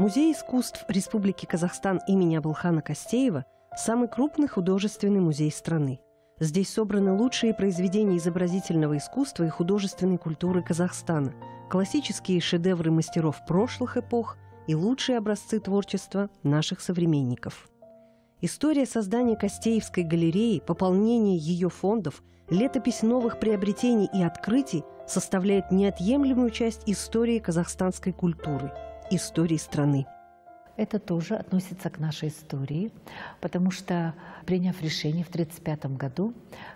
Музей искусств Республики Казахстан имени Абылхана Кастеева – самый крупный художественный музей страны. Здесь собраны лучшие произведения изобразительного искусства и художественной культуры Казахстана, классические шедевры мастеров прошлых эпох и лучшие образцы творчества наших современников. История создания Кастеевской галереи, пополнение ее фондов, летопись новых приобретений и открытий составляет неотъемлемую часть истории казахстанской культуры, истории страны. Это тоже относится к нашей истории, потому что, приняв решение в 1935 году,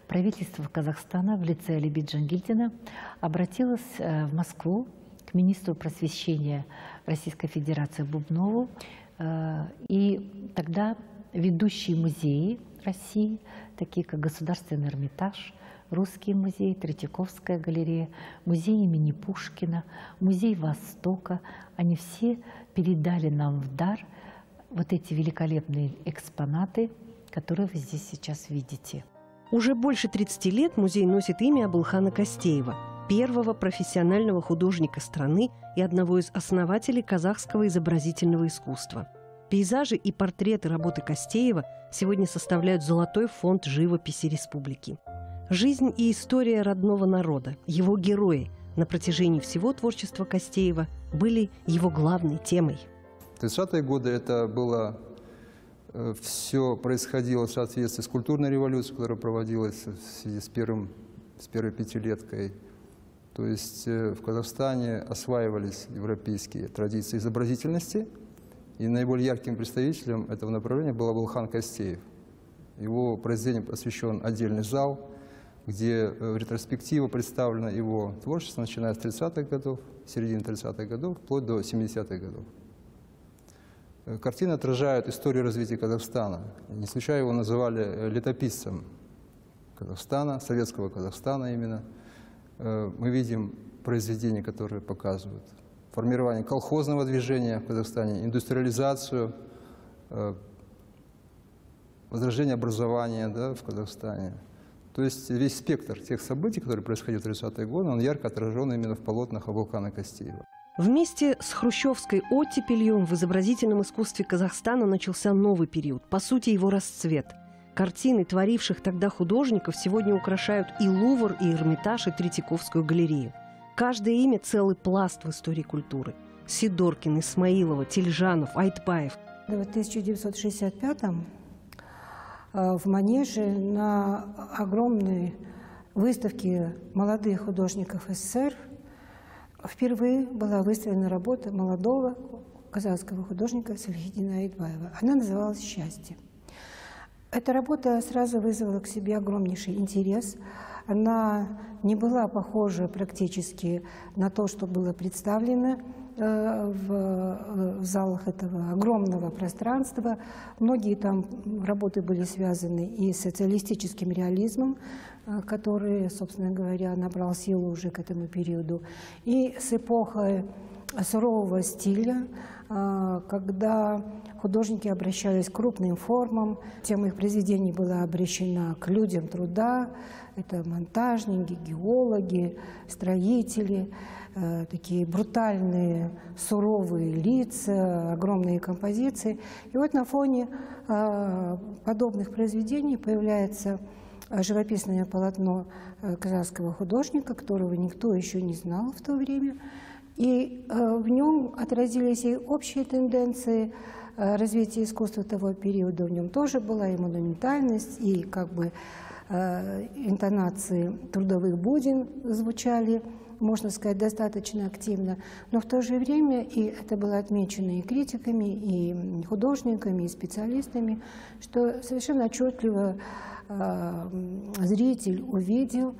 правительство Казахстана в лице Алиби Джангильдина обратилось в Москву к министру просвещения Российской Федерации Бубнову. И тогда ведущие музеи России, такие как Государственный Эрмитаж, Русский музей, Третьяковская галерея, музей имени Пушкина, музей Востока, они все передали нам в дар вот эти великолепные экспонаты, которые вы здесь сейчас видите. Уже больше 30 лет музей носит имя Абылхана Кастеева, первого профессионального художника страны и одного из основателей казахского изобразительного искусства. Пейзажи и портреты работы Кастеева сегодня составляют золотой фонд живописи республики. Жизнь и история родного народа, его герои на протяжении всего творчества Кастеева были его главной темой. В 30-е годы это было, все происходило в соответствии с культурной революцией, которая проводилась в связи с первой пятилеткой. То есть в Казахстане осваивались европейские традиции изобразительности, и наиболее ярким представителем этого направления был Абылхан Кастеев. Его произведением посвящен отдельный зал, где в ретроспективу представлено его творчество, начиная с 30-х годов, середины 30-х годов, вплоть до 70-х годов. Картины отражают историю развития Казахстана. Не случайно его называли летописцем Казахстана, советского Казахстана именно. Мы видим произведения, которые показывают формирование колхозного движения в Казахстане, индустриализацию, возрождение образования, да, в Казахстане. То есть весь спектр тех событий, которые происходили в 30-е годы, он ярко отражен именно в полотнах Абылхана Кастеева. Вместе с хрущевской оттепелью в изобразительном искусстве Казахстана начался новый период, по сути его расцвет. Картины, творивших тогда художников, сегодня украшают и Лувр, и Эрмитаж, и Третьяковскую галерею. Каждое имя – целый пласт в истории культуры. Сидоркин, Исмаилова, Тильжанов, Айтбаев. В 1965-м в Манеже на огромной выставке молодых художников СССР впервые была выставлена работа молодого казахского художника Салихиддина Айтбаева. Она называлась «Счастье». Эта работа сразу вызвала к себе огромнейший интерес. Она не была похожа практически на то, что было представлено в залах этого огромного пространства. Многие там работы были связаны и с социалистическим реализмом, который, собственно говоря, набрал силу уже к этому периоду, и с эпохой сурового стиля, когда художники обращались к крупным формам. Тема их произведений была обращена к людям труда. Это монтажники, геологи, строители, такие брутальные, суровые лица, огромные композиции. И вот на фоне подобных произведений появляется живописное полотно казахского художника, которого никто еще не знал в то время. И в нем отразились и общие тенденции развития искусства того периода. В нем тоже была и монументальность, и как бы интонации трудовых будин звучали, можно сказать, достаточно активно. Но в то же время, и это было отмечено и критиками, и художниками, и специалистами, что совершенно отчетливо зритель увидел,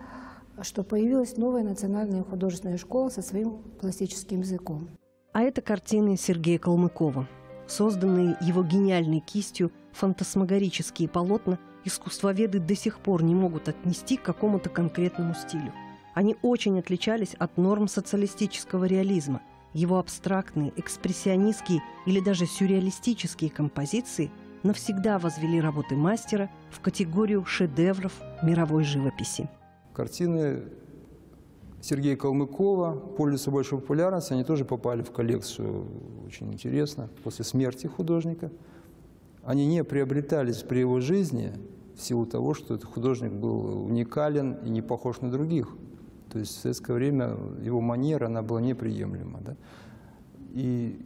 что появилась новая национальная художественная школа со своим пластическим языком. А это картины Сергея Калмыкова. Созданные его гениальной кистью фантасмагорические полотна искусствоведы до сих пор не могут отнести к какому-то конкретному стилю. Они очень отличались от норм социалистического реализма. Его абстрактные, экспрессионистские или даже сюрреалистические композиции навсегда возвели работы мастера в категорию шедевров мировой живописи. Картины Сергея Калмыкова пользуются большой популярностью. Они тоже попали в коллекцию, очень интересно, после смерти художника. Они не приобретались при его жизни в силу того, что этот художник был уникален и не похож на других. То есть в советское время его манера, она была неприемлема. Да? И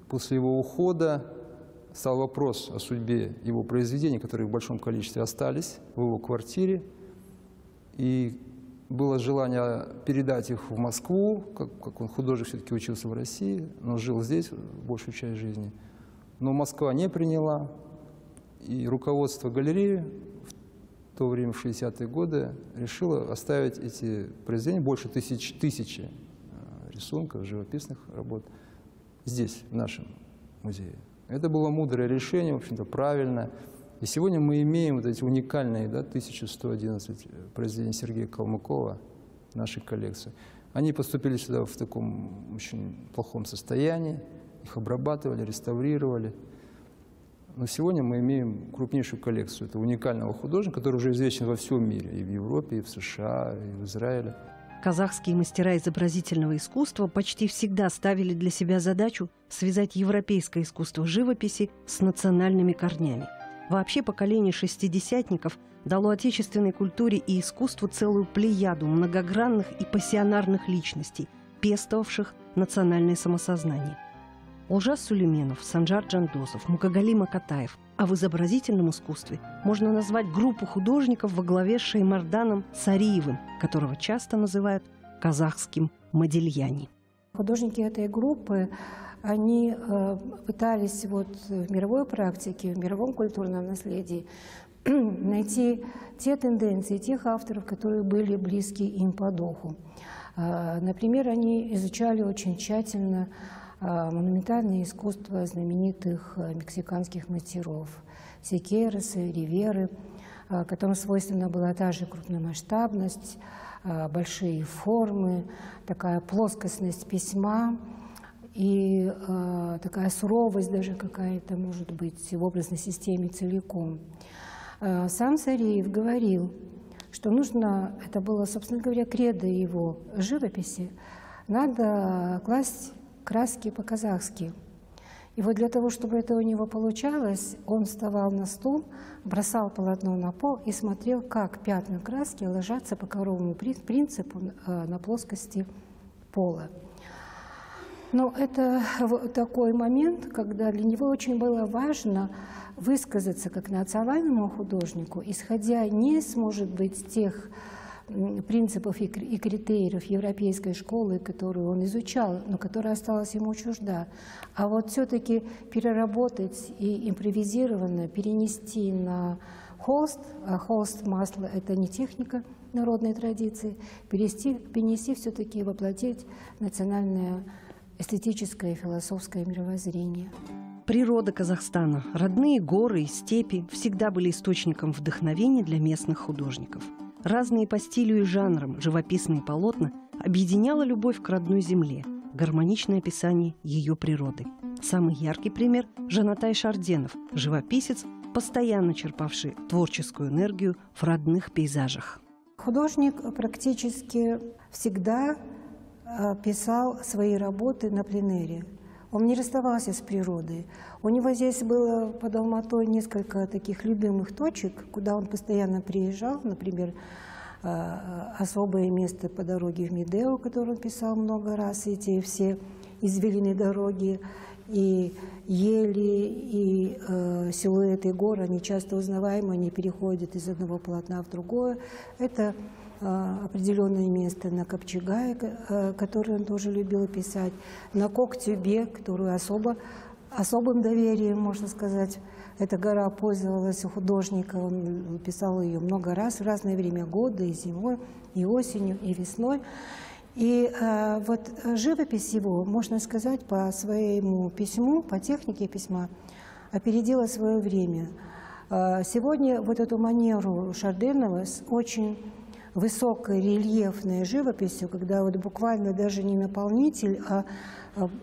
после его ухода стал вопрос о судьбе его произведений, которые в большом количестве остались в его квартире. И было желание передать их в Москву, как он художник все-таки учился в России, но жил здесь большую часть жизни. Но Москва не приняла, и руководство галереи в то время, в 60-е годы, решило оставить эти произведения, больше тысячи рисунков, живописных работ, здесь, в нашем музее. Это было мудрое решение, в общем-то, правильно. И сегодня мы имеем вот эти уникальные, да, 1111 произведений Сергея Калмыкова в нашей коллекции. Они поступили сюда в таком очень плохом состоянии, их обрабатывали, реставрировали. Но сегодня мы имеем крупнейшую коллекцию этого уникального художника, который уже известен во всем мире, и в Европе, и в США, и в Израиле. Казахские мастера изобразительного искусства почти всегда ставили для себя задачу связать европейское искусство живописи с национальными корнями. Вообще поколение шестидесятников дало отечественной культуре и искусству целую плеяду многогранных и пассионарных личностей, пестовавших национальное самосознание. Олжас Сулейменов, Санжар Джандосов, Мукагали Макатаев. А в изобразительном искусстве можно назвать группу художников во главе с Шаймарданом Сариевым, которого часто называют казахским Модильяни. Художники этой группы, они пытались вот в мировой практике, в мировом культурном наследии найти те тенденции, тех авторов, которые были близки им по духу. Например, они изучали очень тщательно монументальное искусство знаменитых мексиканских мастеров Сикейроса, Риверы, которым свойственна была та же крупномасштабность, большие формы, такая плоскостность письма и такая суровость даже какая-то, может быть, в образной системе целиком. Сам Сариев говорил, что нужно, это было, собственно говоря, кредо его живописи, надо класть краски по-казахски. И вот для того, чтобы это у него получалось, он вставал на стул, бросал полотно на пол и смотрел, как пятна краски ложатся по коровому принципу на плоскости пола. Но это такой момент, когда для него очень было важно высказаться как национальному художнику, исходя не с, может быть, тех принципов и критериев европейской школы, которую он изучал, но которая осталась ему чужда. А вот все-таки переработать и импровизированно перенести на холст, а холст масла – это не техника народной традиции, перенести все-таки и воплотить национальное эстетическое и философское мировоззрение. Природа Казахстана, родные горы и степи всегда были источником вдохновения для местных художников. Разные по стилю и жанрам живописные полотна объединяла любовь к родной земле, гармоничное описание ее природы. Самый яркий пример – Жанатай Шарденов, живописец, постоянно черпавший творческую энергию в родных пейзажах. Художник практически всегда писал свои работы на пленэре. Он не расставался с природой. У него здесь было под Алматой несколько таких любимых точек, куда он постоянно приезжал. Например, особое место по дороге в Медео, которое он писал много раз. Эти все извилины дороги, и ели, и силуэты гор, они часто узнаваемы, они переходят из одного полотна в другое. Это определенное место на Капчагае, которое он тоже любил писать, на Коктюбе, которую особым доверием, можно сказать, эта гора пользовалась у художника, он писал ее много раз в разное время года, и зимой, и осенью, и весной. И вот живопись его, можно сказать, по своему письму, по технике письма, опередила свое время. Сегодня вот эту манеру Шарденова с очень высокой рельефной живописью, когда вот буквально даже не наполнитель, а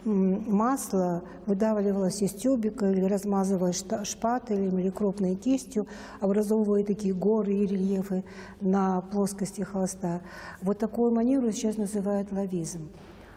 масло выдавливалось из тюбика или размазывалось шпателем или крупной кистью, образовывая такие горы и рельефы на плоскости холста. Вот такую манеру сейчас называют лавизм.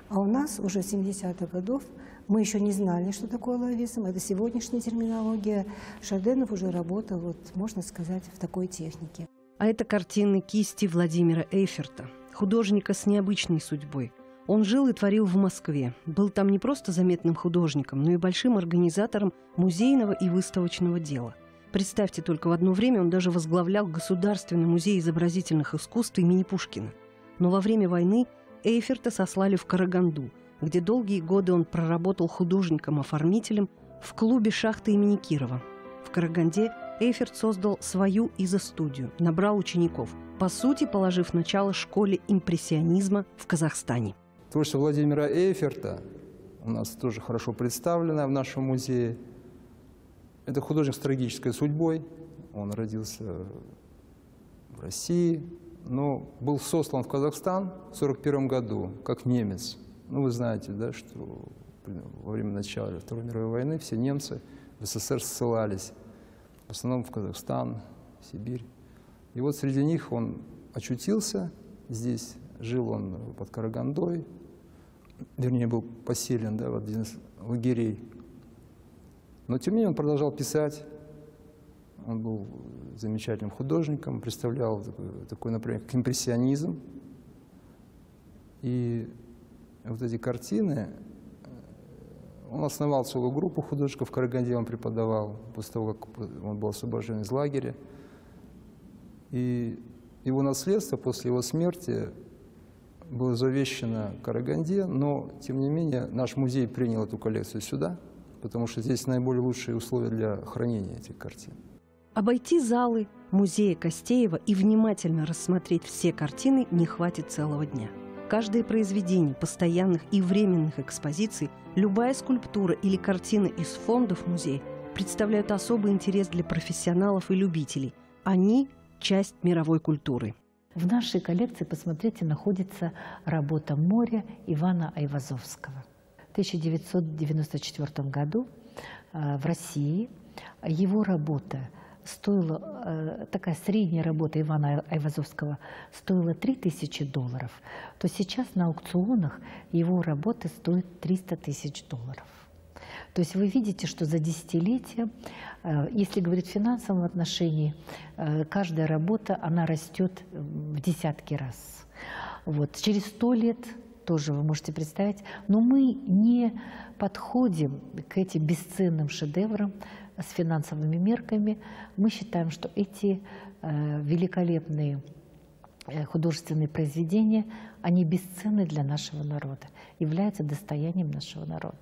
А у нас уже в 70-х годах мы еще не знали, что такое лавизм. Это сегодняшняя терминология. Шарденов уже работал, вот, можно сказать, в такой технике. А это картины кисти Владимира Эйферта, художника с необычной судьбой. Он жил и творил в Москве. Был там не просто заметным художником, но и большим организатором музейного и выставочного дела. Представьте, только в одно время он даже возглавлял Государственный музей изобразительных искусств имени Пушкина. Но во время войны Эйферта сослали в Караганду, где долгие годы он проработал художником-оформителем в клубе шахты имени Кирова. В Караганде Эйферт создал свою изо-студию, набрал учеников, по сути, положив начало школе импрессионизма в Казахстане. Творчество Владимира Эйферта у нас тоже хорошо представлено в нашем музее. Это художник с трагической судьбой. Он родился в России, но был сослан в Казахстан в 1941 году, как немец. Ну, вы знаете, да, что во время начала Второй мировой войны все немцы в СССР ссылались, в основном в Казахстан, в Сибирь. И вот среди них он очутился здесь, жил он под Карагандой, вернее, был поселен, да, в один из лагерей. Но тем не менее он продолжал писать. Он был замечательным художником, представлял такой, например, как импрессионизм. И вот эти картины, он основал целую группу художников в Караганде, он преподавал, после того, как он был освобожден из лагеря. И его наследство после его смерти было завещено Караганде, но, тем не менее, наш музей принял эту коллекцию сюда, потому что здесь наиболее лучшие условия для хранения этих картин. Обойти залы музея Костеева и внимательно рассмотреть все картины не хватит целого дня. Каждое произведение постоянных и временных экспозиций, любая скульптура или картина из фондов музея представляют особый интерес для профессионалов и любителей. Они – часть мировой культуры. В нашей коллекции, посмотрите, находится работа «Море» Ивана Айвазовского. В 1994 году в России его работа стоила, такая средняя работа Ивана Айвазовского стоила $3000, то сейчас на аукционах его работы стоят $300 000. То есть вы видите, что за десятилетия, если говорить в финансовом отношении, каждая работа, она растет в десятки раз. Вот. Через 100 лет тоже вы можете представить, но мы не подходим к этим бесценным шедеврам с финансовыми мерками. Мы считаем, что эти великолепные художественные произведения, они бесценны для нашего народа, являются достоянием нашего народа.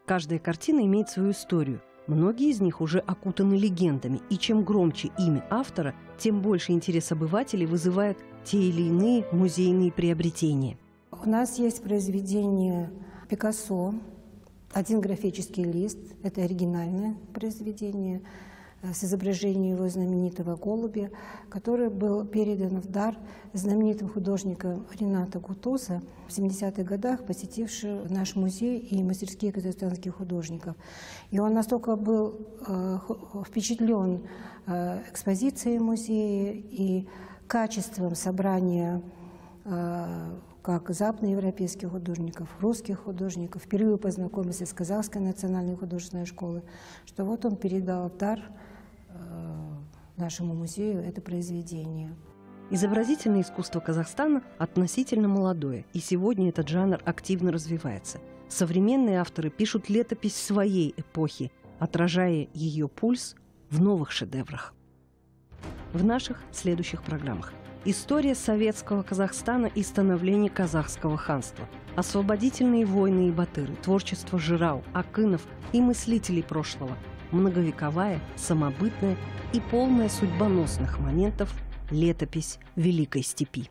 Каждая картина имеет свою историю. Многие из них уже окутаны легендами, и чем громче имя автора, тем больше интерес обывателей вызывают те или иные музейные приобретения. У нас есть произведение Пикассо, один графический лист, это оригинальное произведение с изображением его знаменитого голубя, который был передан в дар знаменитым художником Рената Гутуза в 70-х годах, посетивший наш музей и мастерские казахстанских художников. И он настолько был впечатлен экспозицией музея и качеством собрания как западноевропейских художников, русских художников, впервые познакомился с Казахской национальной художественной школой, что вот он передал в дар нашему музею это произведение. Изобразительное искусство Казахстана относительно молодое, и сегодня этот жанр активно развивается. Современные авторы пишут летопись своей эпохи, отражая ее пульс в новых шедеврах. В наших следующих программах: история советского Казахстана и становление казахского ханства, освободительные войны и батыры, творчество Жирау, Акынов и мыслителей прошлого, многовековая, самобытная и полная судьбоносных моментов летопись Великой Степи.